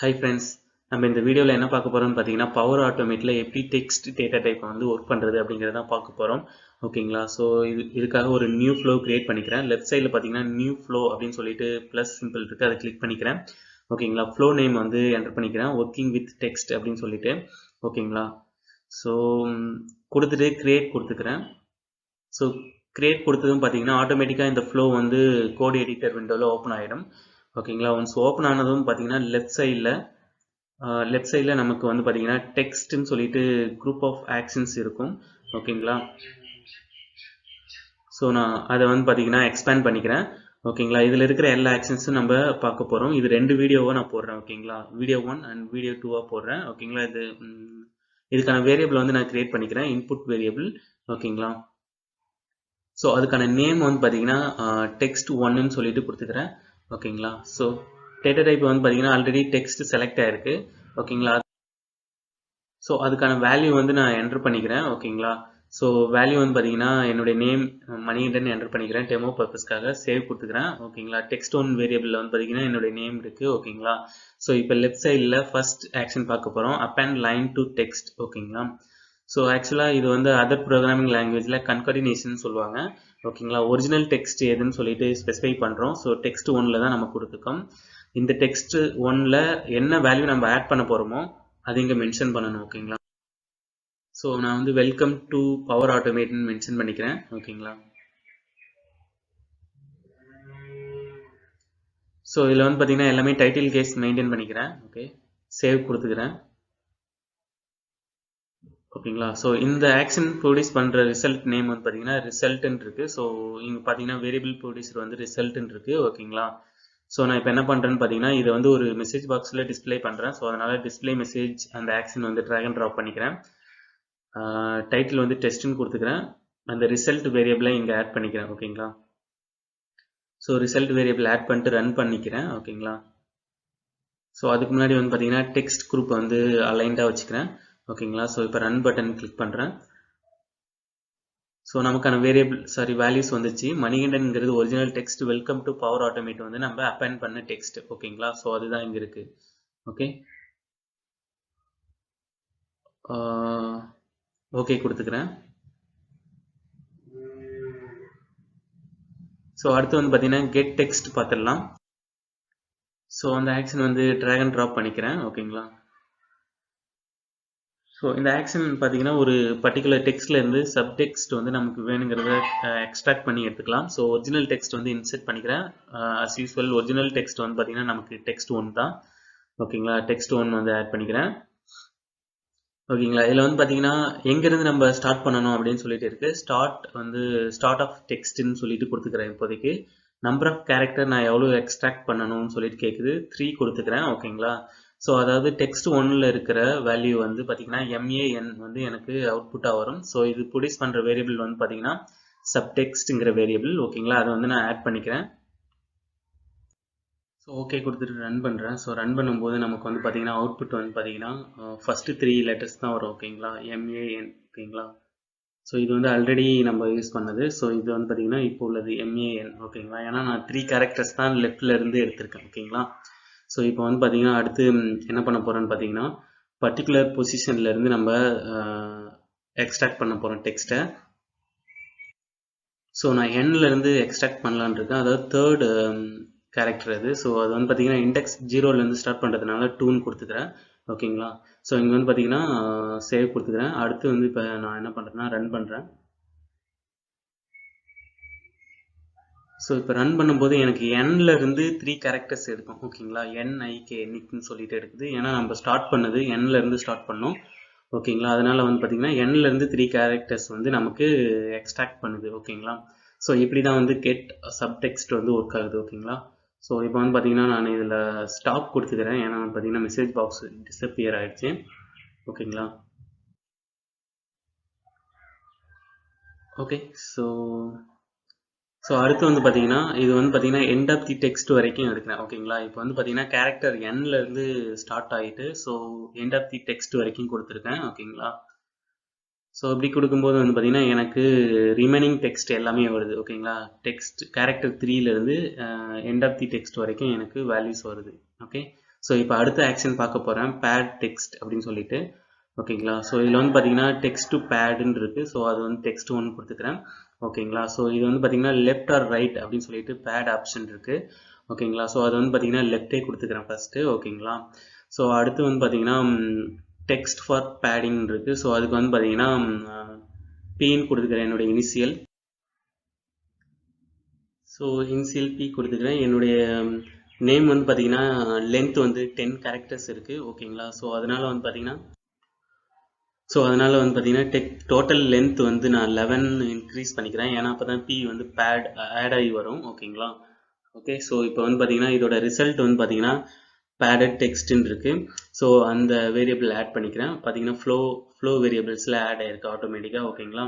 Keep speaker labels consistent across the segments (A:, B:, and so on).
A: Hi friends, நம்ம இந்த வீடியோவில் என்ன பார்க்க போகிறோம்னு பார்த்தீங்கன்னா பவர் ஆட்டோமேட்டில் எப்படி டெக்ஸ்ட் டேட்டா டைப் வந்து ஒர்க் பண்ணுறது அப்படிங்கிறத பார்க்க போகிறோம். ஓகேங்களா? ஸோ இதுக்காக ஒரு நியூ ஃப்ளோ கிரியேட் பண்ணிக்கிறேன். லெஃப்ட் சைடில் பார்த்தீங்கன்னா நியூ ஃப்ளோ அப்படின்னு சொல்லிட்டு ப்ளஸ் சிம்பிள் இருக்குது, அதை கிளிக் பண்ணிக்கிறேன். ஓகேங்களா? ஃப்ளோ நேம் வந்து என்டர் பண்ணிக்கிறேன், ஒர்க்கிங் வித் டெக்ஸ்ட் அப்படின்னு சொல்லிட்டு. ஓகேங்களா? ஸோ கொடுத்துட்டு கிரியேட் கொடுத்துக்கிறேன். ஸோ கிரியேட் கொடுத்ததும் பார்த்தீங்கன்னா ஆட்டோமேட்டிக்காக இந்த ஃப்ளோ வந்து கோட் எடிட்டர் விண்டோவில் ஓப்பன் ஆகிடும். ஓகேங்களா? ஒன்ஸ் ஓப்பன் ஆனதும் பார்த்தீங்கன்னா லெஃப்ட் சைடில் நமக்கு வந்து பார்த்தீங்கன்னா டெக்ஸ்ட்னு சொல்லிட்டு குரூப் ஆஃப் ஆக்ஷன்ஸ் இருக்கும். ஓகேங்களா? ஸோ நான் அதை வந்து பார்த்தீங்கன்னா எக்ஸ்பேண்ட் பண்ணிக்கிறேன். ஓகேங்களா? இதில் இருக்கிற எல்லா ஆக்ஷன்ஸும் நம்ம பார்க்க போகிறோம். இது 2 வீடியோவாக நான் போடுறேன். ஓகேங்களா? வீடியோ 1 அண்ட் வீடியோ 2 போடுறேன். ஓகேங்களா? இதுக்கான வேரியபிள் வந்து நான் கிரியேட் பண்ணிக்கிறேன், இன்புட் வேரியபிள். ஓகேங்களா? ஸோ அதுக்கான நேம் வந்து பார்த்தீங்கன்னா டெக்ஸ்ட் 1ன்னு சொல்லிட்டு கொடுத்துக்கிறேன். ஓகேங்களா? ஸோ டேட்டா டைப் வந்து பார்த்தீங்கன்னா ஆல்ரெடி டெக்ஸ்ட் செலக்ட் ஆயிருக்கு. ஓகேங்களா? ஸோ அதுக்கான வேல்யூ வந்து நான் என்டர் பண்ணிக்கிறேன். ஓகேங்களா? ஸோ வேல்யூ வந்து பார்த்தீங்கன்னா என்னுடைய நேம் மணிகண்டன் என்டர் பண்ணிக்கிறேன், டெமோ பர்பஸ்க்காக சேவ் கொடுத்துக்கிறேன். ஓகேங்களா? டெக்ஸ்ட் 1 வேரியபிளில் வந்து பார்த்தீங்கன்னா என்னுடைய நேம் இருக்குது. ஓகேங்களா? ஸோ இப்போ லெஃப்ட் சைடில் ஃபர்ஸ்ட் ஆக்ஷன் பார்க்க போகிறோம், append லைன் டு டெக்ஸ்ட். ஓகேங்களா? ஸோ ஆக்சுவலாக இது வந்து அதர் ப்ரோக்ராமிங் லாங்குவேஜில் கன்கார்டினேஷன் சொல்லுவாங்க. ஓகேங்களா? ஒரிஜினல் டெக்ஸ்ட் எதுன்னு சொல்லிட்டு ஸ்பெசிஃபை பண்ணுறோம். ஸோ டெக்ஸ்ட் 1ல் தான் நம்ம கொடுத்துருக்கோம். இந்த டெக்ஸ்ட் 1ல் என்ன வேல்யூ நம்ம ஆட் பண்ண போகிறோமோ அது இங்கே மென்ஷன் பண்ணணும். ஓகேங்களா? ஸோ நான் வந்து வெல்கம் டு பவர் ஆட்டோமேட்னு மென்ஷன் பண்ணிக்கிறேன். ஓகேங்களா? ஸோ இதில் வந்து பார்த்தீங்கன்னா எல்லாமே டைட்டில் கேஸ் மெயின்டைன் பண்ணிக்கிறேன். ஓகே, சேவ் கொடுத்துக்கிறேன். ஓகேங்களா? ஸோ இந்த ஆக்ஷன் ப்ரொடியூஸ் பண்ணுற ரிசல்ட் நேம் வந்து பார்த்தீங்கன்னா ரிசல்ட்ன்னு இருக்குது. ஸோ இங்கே பார்த்தீங்கன்னா வேரியபிள் ப்ரொடியூசர் வந்து ரிசல்ட்ன்னு இருக்குது. ஓகேங்களா? ஸோ நான் இப்போ என்ன பண்ணுறேன்னு பார்த்தீங்கன்னா இதை வந்து ஒரு மெசேஜ் பாக்ஸில் டிஸ்பிளே பண்ணுறேன். ஸோ அதனால் டிஸ்பிளே மெசேஜ் அந்த ஆக்ஷன் வந்து ட்ராக் அண்ட் ட்ராப் பண்ணிக்கிறேன். டைட்டில் வந்து டெஸ்ட்னு கொடுத்துக்கிறேன். அந்த ரிசல்ட் வேரியபிளை இங்கே ஆட் பண்ணிக்கிறேன். ஓகேங்களா? ஸோ ரிசல்ட் வேரியபிள் ஆட் பண்ணிட்டு ரன் பண்ணிக்கிறேன். ஓகேங்களா? ஸோ அதுக்கு முன்னாடி வந்து பார்த்தீங்கன்னா டெக்ஸ்ட் குரூப் வந்து அலைண்டாக வச்சுக்கிறேன். ஓகேங்களா? ஸோ இப்போ ரன் பட்டன் கிளிக் பண்ணுறேன். ஸோ நமக்கான வேல்யூஸ் வந்துச்சு. மணிகண்டன்ங்கிறது original text, welcome to power automate வந்து நம்ம அப்பெண்ட் பண்ண டெக்ஸ்ட். ஓகேங்களா? ஸோ அதுதான் இங்கே இருக்கு. ஓகே, ஓகே கொடுத்துக்கிறேன். ஸோ அடுத்து வந்து பார்த்தீங்கன்னா கெட் டெக்ஸ்ட் பார்த்துடலாம். ஸோ அந்த ஆக்ஷன் வந்து ட்ராக் அண்ட் ட்ராப் பண்ணிக்கிறேன். ஓகேங்களா? ஸோ இந்த ஆக்ஷன் பார்த்தீங்கன்னா ஒரு பர்டிகுலர் டெக்ஸ்ட்லேருந்து சப்டெக்ஸ்ட் வந்து நமக்கு வேணுங்கிறத எக்ஸ்ட்ராக்ட் பண்ணி எடுத்துக்கலாம். ஸோ ஒரிஜினல் டெக்ஸ்ட் வந்து இன்செர்ட் பண்ணிக்கிறேன். அஸ் யூஸ்வல் ஒரிஜினல் டெக்ஸ்ட் வந்து பார்த்தீங்கன்னா நமக்கு டெக்ஸ்ட் 1 தான். ஓகேங்களா? டெக்ஸ்ட் 1 வந்து ஆட் பண்ணிக்கிறேன். ஓகேங்களா? இதில் வந்து பார்த்தீங்கன்னா எங்கேருந்து நம்ம ஸ்டார்ட் பண்ணணும் அப்படின்னு சொல்லிட்டு இருக்குது. ஸ்டார்ட் ஆஃப் டெக்ஸ்ட்னு சொல்லிட்டு கொடுத்துக்கிறேன். இப்போதைக்கு நம்பர் ஆஃப் கேரக்டர் நான் எவ்வளோ எக்ஸ்ட்ராக்ட் பண்ணணும்னு சொல்லிட்டு கேட்குது, 3 கொடுத்துக்கிறேன். ஓகேங்களா? ஸோ அதாவது டெக்ஸ்ட் 1ல் இருக்கிற வேல்யூ வந்து பார்த்தீங்கன்னா MAN வந்து எனக்கு அவுட்புட்டாக வரும். ஸோ இது ப்ரொடியூஸ் பண்ணுற வேரியபிள் வந்து பார்த்தீங்கன்னா சப்டெக்ஸ்ட்ங்கிற வேரியபிள். ஓகேங்களா? அதை வந்து நான் ஆட் பண்ணிக்கிறேன். ஸோ ஓகே கொடுத்துட்டு ரன் பண்ணுறேன். ஸோ ரன் பண்ணும்போது நமக்கு வந்து பார்த்தீங்கன்னா அவுட்புட் வந்து பார்த்தீங்கன்னா ஃபஸ்ட்டு 3 லெட்டர்ஸ் தான் வரும். ஓகேங்களா? MAN. ஓகேங்களா? ஸோ இது வந்து ஆல்ரெடி நம்ம யூஸ் பண்ணது. ஸோ இது வந்து பார்த்தீங்கன்னா இப்போ உள்ளது MAN. ஓகேங்களா? ஏன்னா நான் 3 கேரக்டர்ஸ் தான் லெஃப்டில் இருந்து எடுத்திருக்கேன். ஓகேங்களா? ஸோ இப்போ வந்து பார்த்தீங்கன்னா அடுத்து என்ன பண்ண போகிறேன்னு பார்த்தீங்கன்னா பர்டிகுலர் பொசிஷன்லேருந்து நம்ம எக்ஸ்ட்ராக்ட் பண்ண போகிறோம் டெக்ஸ்ட்டை. ஸோ நான் Nலேருந்து எக்ஸ்ட்ராக்ட் பண்ணலான்னு இருக்கேன். அதாவது தேர்டு கேரக்டர் அது. ஸோ அது வந்து பார்த்தீங்கன்னா இண்டெக்ஸ் 0லேருந்து ஸ்டார்ட் பண்ணுறதுனால 2ன்னு கொடுத்துக்கிறேன். ஓகேங்களா? ஸோ இங்கே வந்து பார்த்தீங்கன்னா சேவ் கொடுத்துக்கிறேன். அடுத்து வந்து இப்போ நான் என்ன பண்ணுறேன்னா ரன் பண்ணுறேன். ஸோ இப்போ ரன் பண்ணும்போது எனக்கு Nலேருந்து 3 கேரக்டர்ஸ் எடுக்கும். ஓகேங்களா? NIK நிக்னு சொல்லிட்டு எடுக்குது. ஏன்னா நம்ம ஸ்டார்ட் பண்ணது Nலேருந்து ஸ்டார்ட் பண்ணோம். ஓகேங்களா? அதனால் வந்து பார்த்தீங்கன்னா Nலேருந்து 3 கேரக்டர்ஸ் வந்து நமக்கு எக்ஸ்ட்ராக்ட் பண்ணுது. ஓகேங்களா? ஸோ இப்படி தான் வந்து கெட் சப்டெக்ஸ்ட் வந்து ஒர்க் ஆகுது. ஓகேங்களா? ஸோ இப்போ வந்து பார்த்தீங்கன்னா நான் இதில் ஸ்டாப் கொடுத்துக்கிறேன். ஏன்னா வந்து பார்த்தீங்கன்னா மெசேஜ் பாக்ஸ் டிஸப்பியர் ஆகிடுச்சு. ஓகேங்களா? ஓகே, ஸோ அடுத்து வந்து பார்த்தீங்கன்னா இது வந்து பார்த்தீங்கன்னா எண்ட் ஆஃப் தி டெக்ஸ்ட் வரைக்கும் எடுக்கிறேன். ஓகேங்களா? இப்போ வந்து பார்த்தீங்கன்னா கேரக்டர் Nலேருந்து ஸ்டார்ட் ஆகிட்டு so end of the text வரைக்கும் கொடுத்துருக்கேன். ஓகேங்களா? ஸோ இப்படி கொடுக்கும்போது வந்து பார்த்தீங்கன்னா எனக்கு ரிமைனிங் டெக்ஸ்ட் எல்லாமே வருது. ஓகேங்களா? டெக்ஸ்ட் கேரக்டர் 3லேருந்து எண்ட் ஆஃப் தி டெக்ஸ்ட் வரைக்கும் எனக்கு வேல்யூஸ் வருது. ஓகே, ஸோ இப்போ அடுத்த ஆக்ஷன் பார்க்க போகிறேன் பேட் டெக்ஸ்ட் அப்படின்னு சொல்லிட்டு. ஓகேங்களா. ஸோ இதில் வந்து பார்த்தீங்கன்னா டெக்ஸ்ட் டு பேடுன்னு இருக்குது. ஸோ அது வந்து டெக்ஸ்ட் ஒன்று கொடுத்துக்கிறேன். ஓகேங்களா. ஸோ இது வந்து பார்த்தீங்கன்னா லெஃப்ட் ஆர் ரைட் அப்படின்னு சொல்லிட்டு பேட் ஆப்ஷன் இருக்குது. ஓகேங்களா. ஸோ அது வந்து பார்த்தீங்கன்னா லெஃப்டே கொடுத்துக்கிறேன் ஃபஸ்ட்டு. ஓகேங்களா. ஸோ அடுத்து வந்து பார்த்தீங்கன்னா டெக்ஸ்ட் ஃபார் பேடிங் இருக்குது. ஸோ அதுக்கு வந்து பார்த்தீங்கன்னா பின்னு கொடுத்துக்கிறேன் என்னுடைய இனிஷியல். ஸோ இனிஷியல் பி கொடுத்துக்கிறேன். என்னுடைய நேம் வந்து பார்த்தீங்கன்னா லென்த் வந்து 10 கேரக்டர்ஸ் இருக்குது. ஓகேங்களா. ஸோ அதனால் வந்து பார்த்தீங்கன்னா டோட்டல் லென்த் வந்து நான் 11 இன்க்ரீஸ் பண்ணிக்கிறேன். ஏன்னா அப்போ தான் பி வந்து ஆட் ஆகி வரும். ஓகேங்களா. ஓகே. ஸோ இப்போ வந்து பார்த்தீங்கன்னா இதோட ரிசல்ட் வந்து பார்த்தீங்கன்னா பேடட் டெக்ஸ்ட்னு இருக்குது. ஸோ அந்த வேரியபிள் ஆட் பண்ணிக்கிறேன். பார்த்தீங்கன்னா ஃப்ளோ வேரியபிள்ஸில் ஆட் ஆகிருக்கு ஆட்டோமேட்டிக்காக. ஓகேங்களா.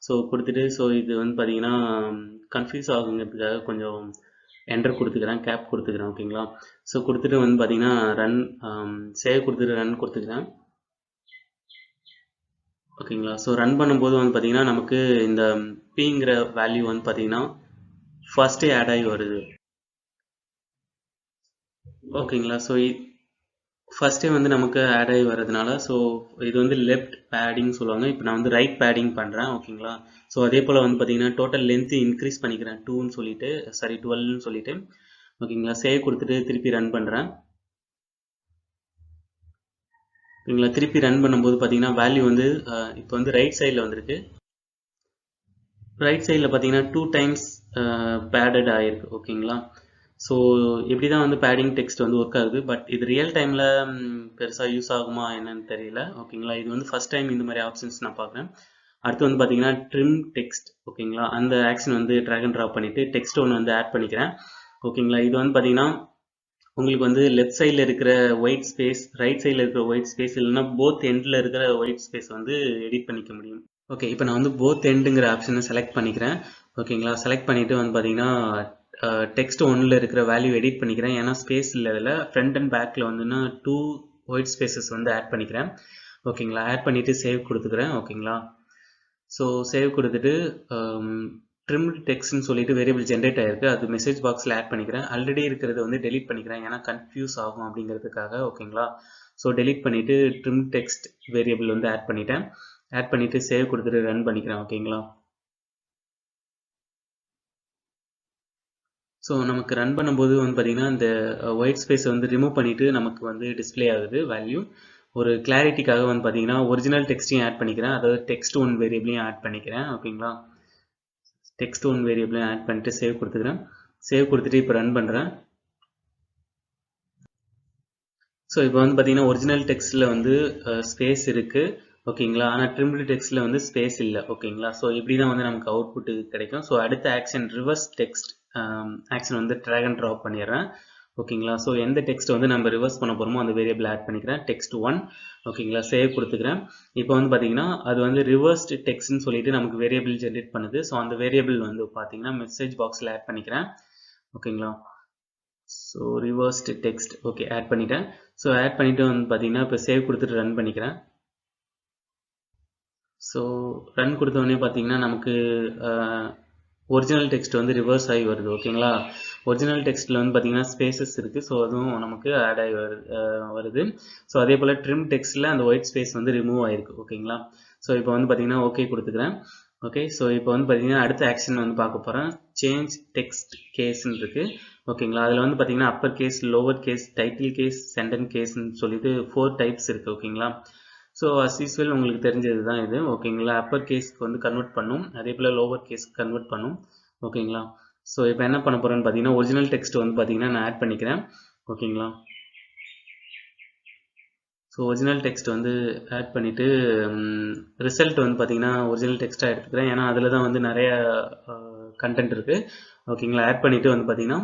A: ஸோ கொடுத்துட்டு ஸோ இது வந்து பார்த்தீங்கன்னா கன்ஃபியூஸ் ஆகுங்கிறதுக்காக கொஞ்சம் என்டர் கொடுத்துக்கிறேன், கேப் கொடுத்துக்கிறேன். ஓகேங்களா. ஸோ கொடுத்துட்டு வந்து பார்த்தீங்கன்னா ரன் சேவ் கொடுத்துட்டு ரன் கொடுத்துக்கிறேன். ஓகேங்களா. ஸோ ரன் பண்ணும்போது வந்து பார்த்தீங்கன்னா நமக்கு இந்த பிங்கிற வேல்யூ வந்து பார்த்தீங்கன்னா ஃபர்ஸ்டே ஆட் ஆகி வருது. ஓகேங்களா. ஸோ ஃபர்ஸ்டே வந்து நமக்கு ஆட் ஆகி வர்றதுனால ஸோ இது வந்து லெஃப்ட் பேடிங் சொல்லுவாங்க. இப்போ நான் வந்து ரைட் பேடிங் பண்ணுறேன். ஓகேங்களா. ஸோ அதே போல் வந்து பார்த்தீங்கன்னா டோட்டல் லென்த்து இன்க்ரீஸ் பண்ணிக்கிறேன் 2ன்னு சொல்லிட்டு 12ன்னு சொல்லிட்டு. ஓகேங்களா. சேவ் கொடுத்துட்டு திருப்பி ரன் பண்ணுறேன். ஓகேங்களா. திருப்பி ரன் பண்ணும்போது பார்த்தீங்கன்னா வேல்யூ வந்து இப்போ வந்து ரைட் சைடில் வந்திருக்கு. ரைட் சைடில் பார்த்தீங்கன்னா 2 டைம்ஸ் பேடட் ஆகிருக்கு. ஓகேங்களா. ஸோ இப்படி தான் வந்து பேடிங் டெக்ஸ்ட் வந்து ஒர்க் ஆகுது. பட் இது ரியல் டைமில் பெருசாக யூஸ் ஆகுமா என்னன்னு தெரியல. ஓகேங்களா. இது வந்து ஃபர்ஸ்ட் டைம் இந்த மாதிரி ஆப்ஷன்ஸ் நான் பார்க்குறேன். அடுத்து வந்து பார்த்தீங்கன்னா ட்ரிம் டெக்ஸ்ட். ஓகேங்களா. அந்த ஆக்ஷன் வந்து ட்ராக் அண்ட் ட்ராப் பண்ணிவிட்டு டெக்ஸ்ட் ஒன்று வந்து ஆட் பண்ணிக்கிறேன். ஓகேங்களா. இது வந்து பார்த்தீங்கன்னா உங்களுக்கு வந்து லெஃப்ட் சைடில் இருக்கிற ஒயிட் ஸ்பேஸ், ரைட் சைடில் இருக்கிற ஒயிட் ஸ்பேஸ், இல்லைன்னா போத் எண்டில் இருக்கிற ஒயிட் ஸ்பேஸ் வந்து எடிட் பண்ணிக்க முடியும். ஓகே. இப்போ நான் வந்து போத் எண்டுங்கிற ஆப்ஷனை செலக்ட் பண்ணிக்கிறேன். ஓகேங்களா. செலக்ட் பண்ணிவிட்டு வந்து பார்த்தீங்கன்னா டெக்ஸ்ட் ஒன்றில் இருக்கிற வேல்யூ எடிட் பண்ணிக்கிறேன். ஏன்னா ஸ்பேஸ் இல்லை இதில். ஃப்ரண்ட் அண்ட் பேக்கில் வந்துன்னா 2 ஒயிட் ஸ்பேசஸ் வந்து ஆட் பண்ணிக்கிறேன். ஓகேங்களா. ஆட் பண்ணிவிட்டு சேவ் கொடுத்துக்கிறேன். ஓகேங்களா. ஸோ சேவ் கொடுத்துட்டு ட்ரிம்டு டெக்ஸ்ட்னு சொல்லிட்டு வேரியபிள் ஜென்ரேட் ஆகிருக்கு. அது மெசேஜ் பாக்ஸில் ஆட் பண்ணிக்கிறேன். ஆல்ரெடி இருக்கிறத வந்து டெலிட் பண்ணிக்கிறேன். ஏன்னா கன்ஃபியூஸ் ஆகும் அப்படிங்கிறதுக்காக. ஓகேங்களா. ஸோ டெலிட் பண்ணிவிட்டு ட்ரிம் டெக்ஸ்ட் வேரியபிள் வந்து ஆட் பண்ணிட்டேன். ஆட் பண்ணிவிட்டு சேவ் கொடுத்துட்டு ரன் பண்ணிக்கிறேன். ஓகேங்களா. ஸோ நமக்கு ரன் பண்ணும்போது வந்து பார்த்தீங்கன்னா இந்த ஒயிட் ஸ்பேஸ் வந்து ரிமூவ் பண்ணிவிட்டு நமக்கு வந்து டிஸ்பிளே ஆகுது வேல்யூ. ஒரு கிளாரிட்டிக்காக வந்து பார்த்தீங்கன்னா ஒரிஜினல் டெக்ஸ்ட்டையும் ஆட் பண்ணிக்கிறேன். அதாவது டெக்ஸ்ட் ஒன் வேரியபிளையும் ஆட் பண்ணிக்கிறேன். ஓகேங்களா. டெக்ஸ்ட் ஒன் வேரியபிளையும் ஆட் பண்ணிட்டு சேவ் கொடுத்துக்கிறேன். சேவ் கொடுத்துட்டு இப்போ ரன் பண்ணுறேன். ஸோ இப்போ வந்து பார்த்தீங்கன்னா ஒரிஜினல் டெக்ஸ்ட்டில் வந்து ஸ்பேஸ் இருக்குது. ஓகேங்களா. ஆனால் ட்ரிம்டு டெக்ஸ்ட்டில் வந்து ஸ்பேஸ் இல்லை. ஓகேங்களா. ஸோ இப்படி தான் வந்து நமக்கு அவுட்புட் கிடைக்கும். ஸோ அடுத்த ஆக்ஷன் ரிவர்ஸ் டெக்ஸ்ட் ஆக்ஷன் வந்து ட்ராக் அண்ட் ட்ராப் பண்ணிடுறேன். ஓகேங்களா. ஸோ எந்த டெக்ஸ்ட் வந்து நம்ம ரிவர்ஸ் பண்ண போகிறோமோ அந்த வேரியபிள் ஆட் பண்ணிக்கிறேன். டெக்ஸ்ட் 1. ஓகேங்களா. சேவ் கொடுத்துக்கிறேன். இப்போ வந்து பார்த்தீங்கன்னா அது வந்து ரிவர்ஸ்ட் டெக்ஸ்ட்னு சொல்லிட்டு நமக்கு வேரியபிள் ஜென்ரேட் பண்ணுது. ஸோ அந்த வேரியபிள் வந்து பார்த்தீங்கன்னா மெசேஜ் பாக்ஸில் ஆட் பண்ணிக்கிறேன். ஓகேங்களா. So reversed text okay add பண்ணிட்டேன். ஸோ ஆட் பண்ணிவிட்டு வந்து பார்த்தீங்கன்னா இப்போ சேவ் கொடுத்துட்டு ரன் பண்ணிக்கிறேன். ஸோ ரன் கொடுத்தோடனே பார்த்தீங்கன்னா நமக்கு ஒரிஜினல் டெக்ஸ்ட் வந்து ரிவர்ஸ் ஆகி வருது. ஓகேங்களா. ஒரிஜினல் டெக்ஸ்ட்டில் வந்து பார்த்தீங்கன்னா ஸ்பேசஸ் இருக்குது. ஸோ அதுவும் நமக்கு ஆட் ஆகி வருது. ஸோ அதே போல் ட்ரிம் டெக்ஸ்ட்டில் அந்த ஒயிட் ஸ்பேஸ் வந்து ரிமூவ் ஆகிருக்கு. ஓகேங்களா. ஸோ இப்போ வந்து பார்த்தீங்கன்னா ஓகே கொடுத்துக்கிறேன். ஓகே. ஸோ இப்போ வந்து பார்த்தீங்கன்னா அடுத்த ஆக்ஷன் வந்து பார்க்க போகிறேன். சேஞ்ச் டெக்ஸ்ட் கேஸ்ன்னு இருக்குது. ஓகேங்களா. அதில் வந்து பார்த்தீங்கன்னா upper case, lower case, title case, sentence கேஸ்ன்னு சொல்லிட்டு 4 டைப்ஸ் இருக்குது. ஓகேங்களா. ஸோ அஸ் யூஸ்வல் உங்களுக்கு தெரிஞ்சது தான் இது. ஓகேங்களா. அப்பர் கேஸ்க்கு வந்து கன்வெர்ட் பண்ணும். அதே போல் லோவர் கேஸ்க்கு கன்வெர்ட் பண்ணும். ஓகேங்களா. ஸோ இப்போ என்ன பண்ண போகிறேன்னு பார்த்தீங்கன்னா ஒரிஜினல் டெக்ஸ்ட் வந்து பார்த்தீங்கன்னா நான் ஆட் பண்ணிக்கிறேன். ஓகேங்களா. ஸோ ஒரிஜினல் டெக்ஸ்ட் வந்து ஆட் பண்ணிவிட்டு ரிசல்ட் வந்து பார்த்தீங்கன்னா ஒரிஜினல் டெக்ஸ்ட்டாக எடுத்துக்கிறேன். ஏன்னா அதில் தான் வந்து நிறைய கண்டென்ட் இருக்குது. ஓகேங்களா. ஆட் பண்ணிவிட்டு வந்து பார்த்தீங்கன்னா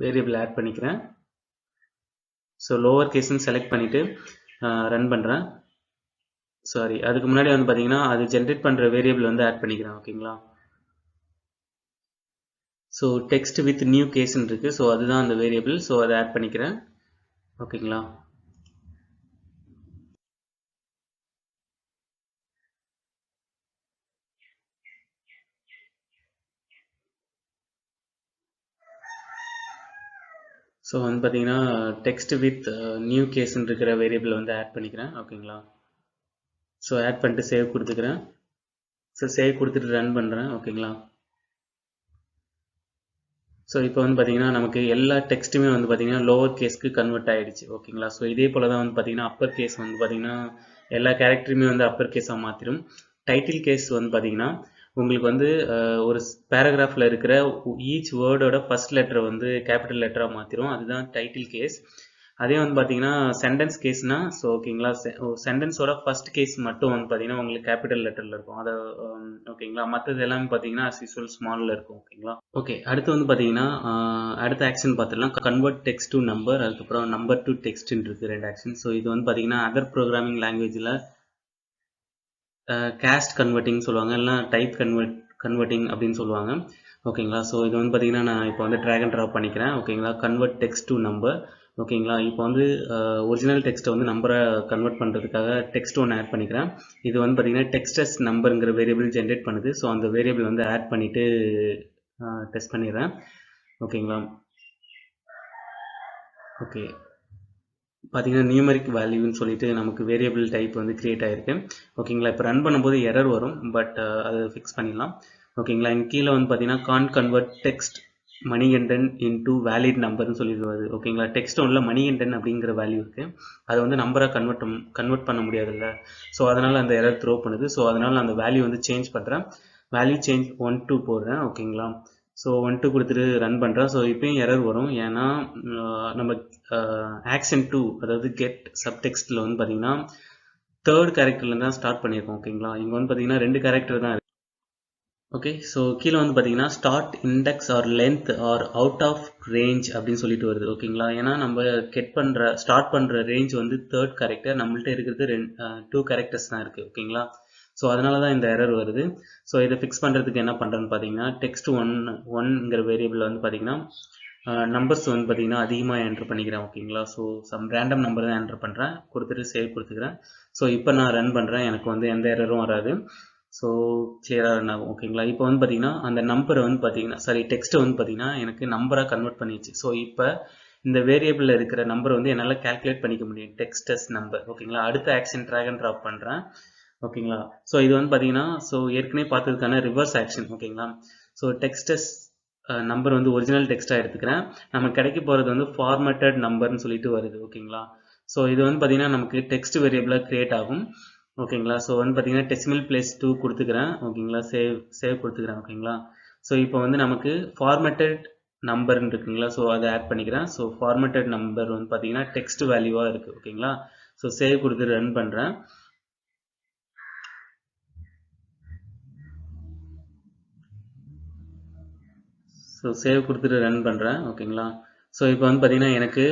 A: வேரியபிள் ஆட் பண்ணிக்கிறேன். ஸோ லோவர் கேஸ்ன்னு செலக்ட் பண்ணிவிட்டு ரன் பண்ணுறேன். சாரி, அதுக்கு முன்னாடி வந்து பார்த்தீங்கன்னா அது ஜென்ரேட் பண்ணுற வேரியபிள் வந்து ஆட் பண்ணிக்கிறேன். ஓகேங்களா. ஸோ டெக்ஸ்ட் வித் நியூ கேஸ்ன்னு இருக்குது. ஸோ அதுதான் அந்த வேரியபிள். ஸோ அதை ஆட் பண்ணிக்கிறேன். ஓகேங்களா. ஸோ வந்து பார்த்தீங்கன்னா டெக்ஸ்ட் வித் நியூ கேஸ்ன்னு இருக்கிற வேரியபிள் வந்து ஆட் பண்ணிக்கிறேன். ஓகேங்களா. ஸோ ஆட் பண்ணிட்டு சேவ் கொடுத்துக்கிறேன். ஸோ சேவ் கொடுத்துட்டு ரன் பண்ணுறேன். ஓகேங்களா. ஸோ இப்போ வந்து பார்த்தீங்கன்னா நமக்கு எல்லா டெக்ஸ்ட்டுமே வந்து பார்த்தீங்கன்னா லோவர் கேஸ்க்கு கன்வெர்ட் ஆகிடுச்சு. ஓகேங்களா. ஸோ இதே போல் தான் வந்து பார்த்தீங்கன்னா அப்பர் கேஸ் வந்து பார்த்தீங்கன்னா எல்லா கேரக்டருமே வந்து அப்பர் கேஸாக மாற்றிடும். டைட்டில் கேஸ் வந்து பார்த்தீங்கன்னா உங்களுக்கு வந்து ஒரு பேராகிராஃபில் இருக்கிற ஈச் வேர்டோட ஃபர்ஸ்ட் லெட்டரை வந்து கேபிட்டல் லெட்டராக மாற்றிடும். அதுதான் டைட்டில் கேஸ். அதே வந்து பார்த்தீங்கன்னா சென்டென்ஸ் கேஸ்னா ஸோ ஓகேங்களா சென்டென்ஸோட ஃபர்ஸ்ட் கேஸ் மட்டும் வந்து பார்த்தீங்கன்னா உங்களுக்கு கேபிட்டல் லெட்டரில் இருக்கும். அதை ஓகேங்களா. மற்றது எல்லாமே பார்த்தீங்கன்னா as usual ஸ்மாலில் இருக்கும். ஓகேங்களா. ஓகே, அடுத்து வந்து பார்த்தீங்கன்னா அடுத்த ஆக்ஷன் பார்த்துடலாம். கன்வெர்ட் டெக்ஸ்ட் டு நம்பர், அதுக்கப்புறம் நம்பர் டு டெக்ஸ்ட்னு இருக்குது 2 ஆக்ஷன். ஸோ இது வந்து பார்த்தீங்கன்னா அதர் ப்ரோக்ராமிங் லாங்குவேஜில் கேஸ்ட் கன்வெர்ட்டிங் சொல்லுவாங்க, இல்லைனா டைப் கன்வெர்ட்டிங் அப்படின்னு சொல்லுவாங்க. ஓகேங்களா. ஸோ இது வந்து பார்த்தீங்கன்னா நான் இப்போ வந்து ட்ராக் அண்ட் ட்ராப் பண்ணிக்கிறேன். ஓகேங்களா. Convert text to number. ஓகேங்களா. இப்போ வந்து ஒரிஜினல் டெக்ஸ்ட்டை வந்து நம்பரை கன்வெர்ட் பண்ணுறதுக்காக டெக்ஸ்ட் ஒன்று ஆட் பண்ணிக்கிறேன். இது வந்து பார்த்தீங்கன்னா டெக்ஸ்டஸ் நம்பருங்கிற வேரியபிள் ஜென்ரேட் பண்ணுது. ஸோ அந்த வேரியபிள் வந்து ஆட் பண்ணிவிட்டு டெஸ்ட் பண்ணிடுறேன். ஓகேங்களா. ஓகே, பார்த்தீங்கன்னா நியூமரிக் வேல்யூன்னு சொல்லிட்டு நமக்கு வேரியபிள் டைப் வந்து கிரியேட் ஆகிருக்கு. ஓகேங்களா. இப்போ ரன் பண்ணும்போது எரர் வரும், பட் அதை ஃபிக்ஸ் பண்ணிடலாம். ஓகேங்களா. இங்கே கீழே வந்து பார்த்தீங்கன்னா can't convert text Manikandan into valid நம்பர்னு சொல்லிட்டு வருது. ஓகேங்களா. டெக்ஸ்ட் ஒன்றில் மணிகண்டன் அப்படிங்கிற வேல்யூ இருக்குது, அதை வந்து நம்பராக கன்வெர்ட் பண்ண முடியாதுல்ல. ஸோ அதனால் அந்த எரர் த்ரோ பண்ணுது. ஸோ அதனால் அந்த வேல்யூ வந்து சேஞ்ச் பண்ணுறேன். வேல்யூ சேஞ்ச் 1 2 போடுறேன். ஓகேங்களா. ஸோ 1 2 கொடுத்துட்டு ரன் பண்ணுறேன். ஸோ இப்போயும் எரர் வரும், ஏன்னா நம்ம ஆக்ஷன் 2 அதாவது கெட் சப்டெக்ஸ்ட்டில் வந்து பார்த்தீங்கன்னா தேர்ட் கேரக்டர்லேருந்து தான் ஸ்டார்ட் பண்ணியிருக்கோம். ஓகேங்களா. இங்கே வந்து பார்த்தீங்கன்னா 2 கேரக்டர் தான் இருக்குது. ஓகே, ஸோ கீழே வந்து பார்த்தீங்கன்னா start index or length or out of range அப்படின்னு சொல்லிட்டு வருது. ஓகேங்களா. ஏன்னா நம்ம ஸ்டார்ட் பண்ணுற ரேஞ்ச் வந்து தேர்ட் கேரக்டர், நம்மள்ட்ட இருக்கிறது 2 கேரக்டர்ஸ் தான் இருக்குது. ஓகேங்களா. ஸோ அதனால தான் இந்த எரர் வருது. ஸோ இதை ஃபிக்ஸ் பண்ணுறதுக்கு என்ன பண்ணுறேன்னு பார்த்தீங்கன்னா டெக்ஸ்ட் ஒன்ங்கிற வேரியபிள் வந்து பார்த்தீங்கன்னா நம்பர்ஸ் வந்து பார்த்தீங்கன்னா அதிகமாக என்ட்ரு பண்ணிக்கிறேன். ஓகேங்களா. ஸோ சம் ரேண்டம் நம்பர் தான் என்ட்ரு பண்ணுறேன், கொடுத்துட்டு சேவ் கொடுத்துக்கிறேன். ஸோ இப்போ நான் ரன் பண்ணுறேன், எனக்கு வந்து எந்த எரரும் வராது. ஸோ கிளியராக ரன் ஆகும். ஓகேங்களா. இப்போ வந்து பார்த்தீங்கன்னா அந்த நம்பரை வந்து பார்த்தீங்கன்னா டெக்ஸ்ட்டை வந்து பார்த்தீங்கன்னா எனக்கு நம்பராக கன்வெர்ட் பண்ணிடுச்சு. ஸோ இப்போ இந்த வேரியபிளில் இருக்கிற நம்பர் வந்து என்னால் கால்குலேட் பண்ணிக்க முடியும், டெக்ஸ்டஸ் நம்பர். ஓகேங்களா. அடுத்த ஆக்ஷன் ட்ராக் அண்ட் ட்ராப் பண்ணுறேன். ஓகேங்களா. ஸோ இது வந்து பார்த்தீங்கன்னா ஸோ ஏற்கனவே பார்த்ததுக்கான ரிவர்ஸ் ஆக்ஷன். ஓகேங்களா. ஸோ டெக்ஸ்டஸ் நம்பர் வந்து ஒரிஜினல் டெக்ஸ்ட்டாக எடுத்துக்கிறேன். நமக்கு கிடைக்க போகிறது வந்து ஃபார்மேட்டட் நம்பர்னு சொல்லிட்டு வருது. ஓகேங்களா. ஸோ இது வந்து பார்த்தீங்கன்னா நமக்கு டெக்ஸ்ட் வேரியபிளாக கிரியேட் ஆகும். ஓகேங்களா. ஸோ வந்து பார்த்தீங்கன்னா டெசிமல் பிளேஸ் 2 கொடுத்துக்கிறேன். ஓகேங்களா. சேவ் கொடுத்துக்கிறேன். ஓகேங்களா. ஸோ இப்போ வந்து நமக்கு ஃபார்மேட்டட் நம்பர்னு இருக்குங்களா. ஸோ அதை ஆட் பண்ணிக்கிறேன். ஸோ ஃபார்மேட்டட் நம்பர் வந்து பார்த்தீங்கன்னா டெக்ஸ்ட் வேல்யூவாக இருக்குது. ஓகேங்களா. ஸோ சேவ் கொடுத்து ரன் பண்ணுறேன். ஸோ சேவ் கொடுத்துட்டு ரன் பண்ணுறேன். ஓகேங்களா. ஸோ இப்போ வந்து பார்த்தீங்கன்னா எனக்கு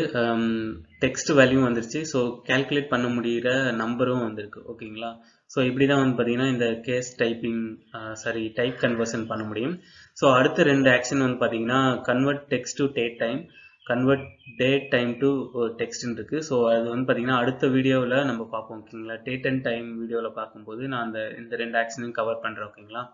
A: டெக்ஸ்ட் வேல்யூ வந்துருச்சு. ஸோ கால்குலேட் பண்ண முடிகிற நம்பரும் வந்திருக்கு. ஓகேங்களா. ஸோ இப்படி தான் வந்து பார்த்தீங்கன்னா இந்த கேஸ் டைப் கன்வர்ஷன் பண்ண முடியும். ஸோ அடுத்த 2 ஆக்ஷன் வந்து பார்த்தீங்கன்னா convert text to date time, convert date time to டெக்ஸ்ட்னு இருக்குது. ஸோ அது வந்து பார்த்தீங்கன்னா அடுத்த வீடியோவில் நம்ம பார்ப்போம். ஓகேங்களா. டேட் அண்ட் டைம் வீடியோவில் பார்க்கும்போது நான் இந்த 2 ஆக்ஷனையும் கவர் பண்ணுறேன். ஓகேங்களா.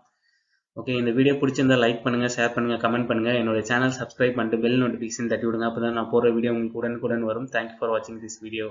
A: ஓகே, இந்த வீடியோ பிடிச்சிருந்தா லைக் பண்ணுங்கள், ஷேர் பண்ணுங்கள், கமெண்ட் பண்ணுங்கள். என்னோட சேனல் சப்ஸ்கிரைப் பண்ணிட்டு பெல் நோட்டிஃபிகேஷன் தட்டி விடுங்க. அப்போ தான் நான் போகிற வீடியோ உங்களுக்கு உடனுக்குடன் வரும். தேங்க்யூ ஃபார் வாட்சிங் திஸ் வீடியோ.